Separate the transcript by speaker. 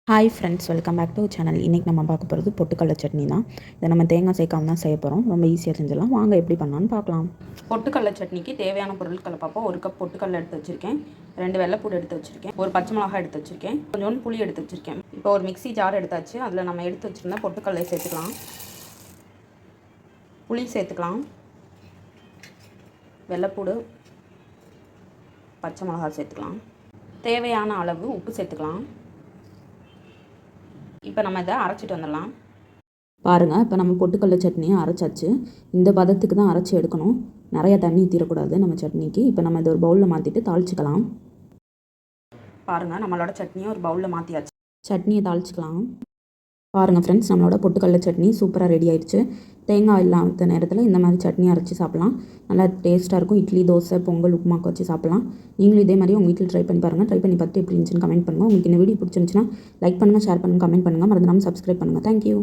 Speaker 1: Hi friends, welcome back to channel. இன்றைக்கி நம்ம பார்க்க போகிறது பொட்டுக்கடலை சட்னி தான். இதை நம்ம தேங்காய் சேர்க்காம தான் செய்ய போகிறோம். ரொம்ப ஈஸியாக செஞ்சிடலாம். வாங்க எப்படி பண்ணலான்னு பார்க்கலாம். பொட்டுக்கடலை சட்னிக்கு தேவையான பொருட்களை பார்ப்போம். 1 கப் பொட்டுக்கடலை எடுத்து வச்சுருக்கேன், 2 வெள்ளைப்பூடு எடுத்து வச்சுருக்கேன், ஒரு பச்சை மிளகாய் எடுத்து வச்சுருக்கேன், கொஞ்சோண்டு புளி எடுத்து வச்சுருக்கேன். இப்போ ஒரு மிக்ஸி ஜார் எடுத்தாச்சு. அதில் நம்ம எடுத்து வச்சுருந்தா பொட்டுக்கடலை சேர்த்துக்கலாம், புளி சேர்த்துக்கலாம், வெள்ளைப்பூடு, பச்சை மிளகாய் சேர்த்துக்கலாம், தேவையான அளவு உப்பு சேர்த்துக்கலாம். இப்போ நம்ம இதை அரைச்சிட்டு வந்துடலாம். பாருங்கள், இப்போ நம்ம பொட்டுக்கடலை சட்னியை அரைச்சாச்சு. இந்த பதத்துக்கு தான் அரைச்சி எடுக்கணும். நிறைய தண்ணி ஊற்றிடக்கூடாது நம்ம சட்னிக்கு. இப்போ நம்ம இதை ஒரு பவுலில் மாற்றிட்டு தாளிச்சிக்கலாம். பாருங்கள், நம்மளோட சட்னியை ஒரு பவுலில் மாற்றியாச்சு. சட்னியை தாளிச்சிக்கலாம். பாருங்கள் ஃப்ரெண்ட்ஸ், நம்மளோட பொட்டுக்கடலை சட்னி சூப்பராக ரெடி ஆயிடுச்சு. தேங்காய் இல்லாத நேரத்தில் இந்த மாதிரி சட்னி அரைச்சி சாப்பிட்லாம். நல்லா டேஸ்ட்டாக இருக்கும். இட்லி, தோசை, பொங்கல், உப்புமாக்கு வச்சு சாப்பிட்லாம். நீங்களும் இதே மாதிரி உங்கள் வீட்டில் ட்ரை பண்ணி பாருங்கள். ட்ரை பண்ணி பார்த்து எப்படி இருந்துச்சுன்னு கமெண்ட் பண்ணுங்கள். உங்களுக்கு இந்த வீடியோ பிடிச்சிருந்துச்சுன்னா லைக் பண்ணுங்கள், ஷேர் பண்ணுங்கள், கமெண்ட் பண்ணுங்கள். மறந்துடாமல் சப்ஸ்கிரைப் பண்ணுங்கள். தேங்க்யூ.